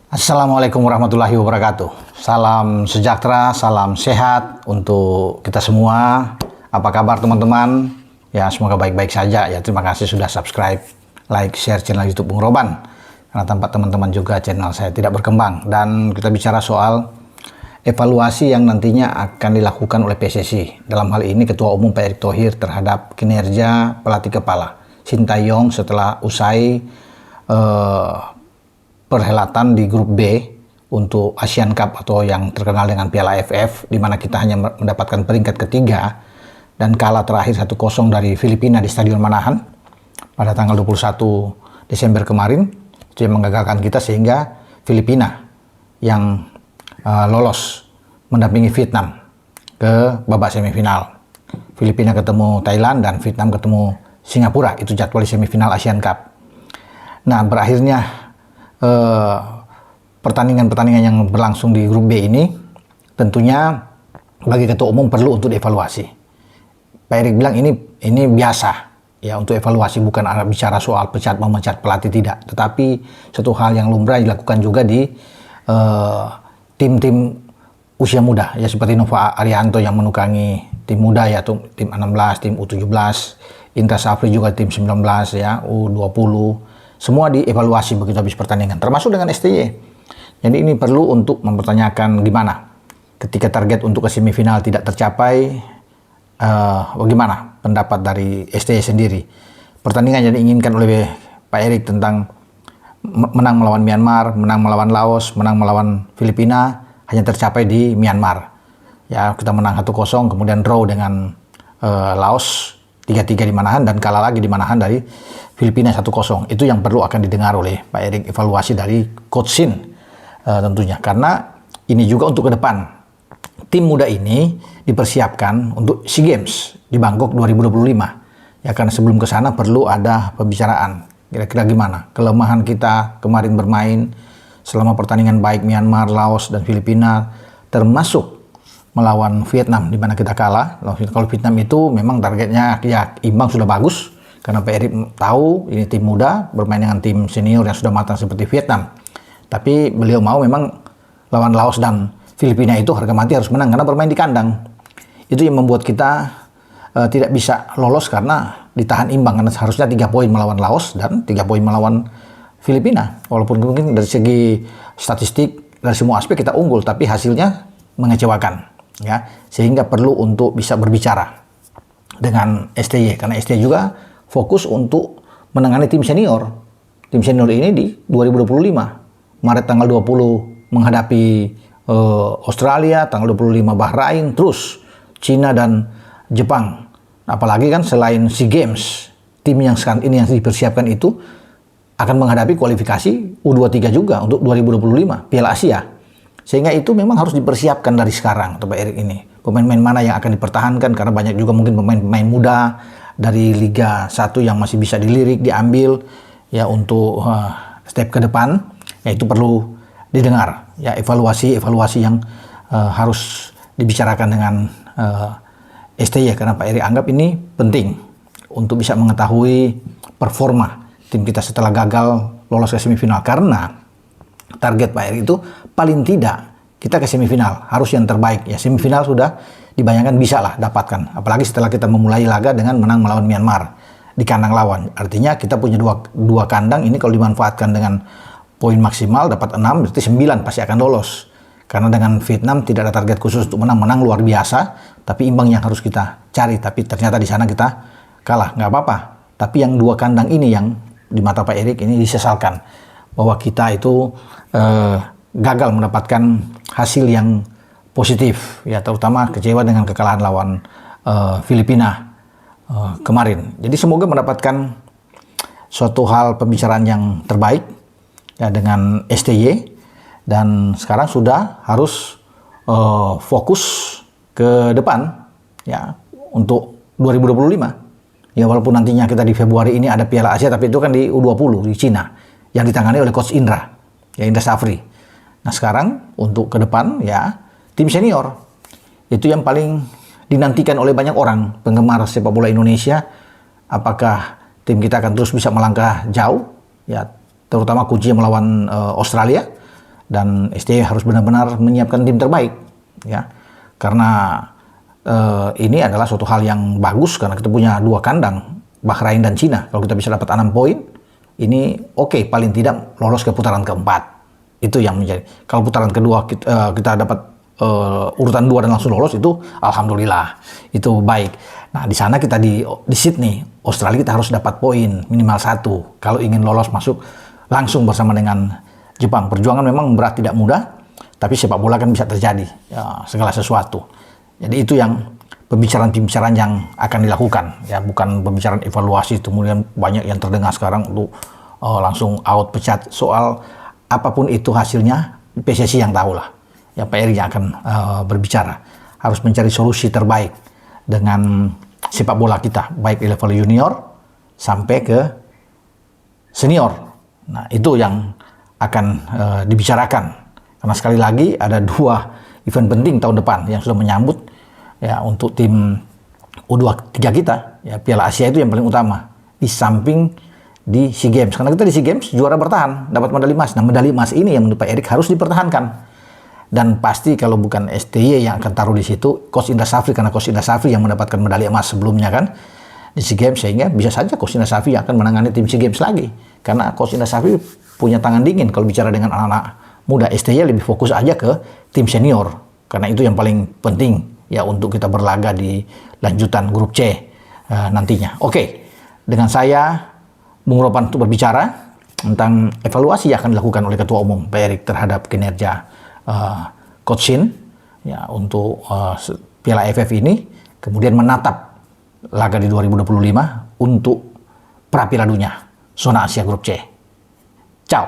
Assalamualaikum warahmatullahi wabarakatuh. Salam sejahtera, salam sehat untuk kita semua. Apa kabar teman-teman? Ya, semoga baik-baik saja. Ya, terima kasih sudah subscribe, like, share channel YouTube Bung Roban. Karena tanpa teman-teman juga channel saya tidak berkembang. Dan kita bicara soal evaluasi yang nantinya akan dilakukan oleh PSSI. Dalam hal ini Ketua Umum Pak Erick Thohir terhadap kinerja pelatih kepala Sintayong setelah usai perhelatan di grup B untuk Asian Cup atau yang terkenal dengan Piala AFF, di mana kita hanya mendapatkan peringkat ketiga dan kalah terakhir 1-0 dari Filipina di Stadion Manahan pada tanggal 21 Desember kemarin. Itu yang menggagalkan kita sehingga Filipina yang lolos mendampingi Vietnam ke babak semifinal. Filipina ketemu Thailand dan Vietnam ketemu Singapura. Itu jadwal semifinal Asian Cup. Nah, berakhirnya pertandingan-pertandingan yang berlangsung di grup B ini tentunya bagi ketua umum perlu untuk dievaluasi. Pak Erick bilang ini biasa ya untuk evaluasi, bukan bicara soal memecat pelatih, tidak, tetapi satu hal yang lumrah dilakukan juga di tim-tim usia muda ya, seperti Nova Arianto yang menukangi tim muda ya, tim 16, tim U17, Indra Safri juga tim 19 ya, U20. Semua dievaluasi begitu habis pertandingan, termasuk dengan STY. Jadi ini perlu untuk mempertanyakan gimana ketika target untuk ke semifinal tidak tercapai, bagaimana pendapat dari STY sendiri. Pertandingan yang diinginkan oleh Pak Erick tentang menang melawan Myanmar, menang melawan Laos, menang melawan Filipina hanya tercapai di Myanmar. Ya, kita menang 1-0, kemudian draw dengan Laos 3-3 di Manahan dan kalah lagi di Manahan dari Filipina 1-0. Itu yang perlu akan didengar oleh Pak Erick, evaluasi dari Coach Shin tentunya. Karena ini juga untuk ke depan. Tim muda ini dipersiapkan untuk SEA Games di Bangkok 2025. Ya, karena sebelum ke sana perlu ada pembicaraan. Kira-kira gimana kelemahan kita kemarin bermain selama pertandingan baik Myanmar, Laos, dan Filipina, termasuk melawan Vietnam di mana kita kalah. Kalau Vietnam itu memang targetnya ya imbang sudah bagus, karena Pak Erick tahu ini tim muda bermain dengan tim senior yang sudah matang seperti Vietnam. Tapi beliau mau memang lawan Laos dan Filipina itu harga mati harus menang karena bermain di kandang. Itu yang membuat kita tidak bisa lolos karena ditahan imbang, karena harusnya 3 poin melawan Laos dan 3 poin melawan Filipina. Walaupun mungkin dari segi statistik dari semua aspek kita unggul, tapi hasilnya mengecewakan. Ya, sehingga perlu untuk bisa berbicara dengan STY, karena STY juga fokus untuk menangani tim senior. Tim senior ini di 2025 Maret tanggal 20 menghadapi Australia, tanggal 25 Bahrain, terus Cina dan Jepang. Apalagi kan selain SEA Games, tim yang sekarang ini yang dipersiapkan itu akan menghadapi kualifikasi U23 juga untuk 2025 Piala Asia. Sehingga itu memang harus dipersiapkan dari sekarang untuk Pak Erick ini. Pemain-pemain mana yang akan dipertahankan, karena banyak juga mungkin pemain-pemain muda dari Liga 1 yang masih bisa dilirik, diambil ya untuk step ke depan. Ya, itu perlu didengar. Ya, evaluasi yang harus dibicarakan dengan STY, karena Pak Erick anggap ini penting untuk bisa mengetahui performa tim kita setelah gagal lolos ke semifinal. Karena target Pak Erick itu paling tidak kita ke semifinal, harus yang terbaik. Ya, semifinal sudah dibayangkan bisa lah dapatkan. Apalagi setelah kita memulai laga dengan menang melawan Myanmar di kandang lawan. Artinya kita punya dua kandang ini, kalau dimanfaatkan dengan poin maksimal dapat 6, berarti 9 pasti akan lolos. Karena dengan Vietnam tidak ada target khusus untuk menang luar biasa, tapi imbang yang harus kita cari. Tapi ternyata di sana kita kalah, nggak apa-apa. Tapi yang 2 kandang ini yang di mata Pak Erick ini disesalkan, bahwa kita itu gagal mendapatkan hasil yang positif, ya, terutama kecewa dengan kekalahan lawan Filipina kemarin. Jadi semoga mendapatkan suatu hal pembicaraan yang terbaik ya dengan STY, dan sekarang sudah harus fokus ke depan ya untuk 2025. Ya, walaupun nantinya kita di Februari ini ada Piala Asia, tapi itu kan di U20 di Cina yang ditangani oleh Coach Indra, ya, Indra Safri. Nah, sekarang untuk ke depan ya tim senior itu yang paling dinantikan oleh banyak orang penggemar sepak bola Indonesia. Apakah tim kita akan terus bisa melangkah jauh ya, terutama kuncinya melawan Australia dan STY harus benar-benar menyiapkan tim terbaik, ya, karena ini adalah suatu hal yang bagus karena kita punya 2 kandang, Bahrain dan Cina. Kalau kita bisa dapat 6 poin, ini oke, paling tidak lolos ke putaran keempat. Itu yang menjadi. Kalau putaran kedua kita dapat urutan 2 dan langsung lolos, itu alhamdulillah, itu baik. Nah, di sana kita di Sydney, Australia, kita harus dapat poin minimal 1 kalau ingin lolos masuk langsung bersama dengan Jepang. Perjuangan memang berat, tidak mudah, tapi sepak bola kan bisa terjadi, ya, segala sesuatu. Jadi itu yang pembicaraan-pembicaraan yang akan dilakukan, ya, bukan pembicaraan evaluasi kemudian banyak yang terdengar sekarang untuk langsung out, pecat. Soal apapun itu hasilnya, PSSI yang tahu lah. Ya, Pak Erik yang akan berbicara. Harus mencari solusi terbaik dengan sepak bola kita, baik di level junior sampai ke senior. Nah, itu yang akan dibicarakan. Karena sekali lagi ada 2 event penting tahun depan yang sudah menyambut, ya, untuk tim U23 kita, ya, Piala Asia itu yang paling utama di samping di SEA Games, karena kita di SEA Games juara bertahan, dapat medali emas. Nah, medali emas ini yang menurut Pak Erik harus dipertahankan, dan pasti kalau bukan STY yang akan taruh di situ, Coach Indra Safri, karena Coach Indra Safri yang mendapatkan medali emas sebelumnya kan di SEA Games, sehingga bisa saja Coach Indra Safri yang akan menangani tim SEA Games lagi, karena Coach Indra Safri punya tangan dingin kalau bicara dengan anak-anak muda. STY lebih fokus aja ke tim senior, karena itu yang paling penting, ya, untuk kita berlaga di lanjutan grup C nantinya. Oke, dengan saya Bung Ropan untuk berbicara tentang evaluasi yang akan dilakukan oleh Ketua Umum Pak Erik terhadap kinerja Coach Shin, ya, untuk Piala AFF ini, kemudian menatap laga di 2025 untuk pra Piala Dunia zona Asia grup C. Ciao.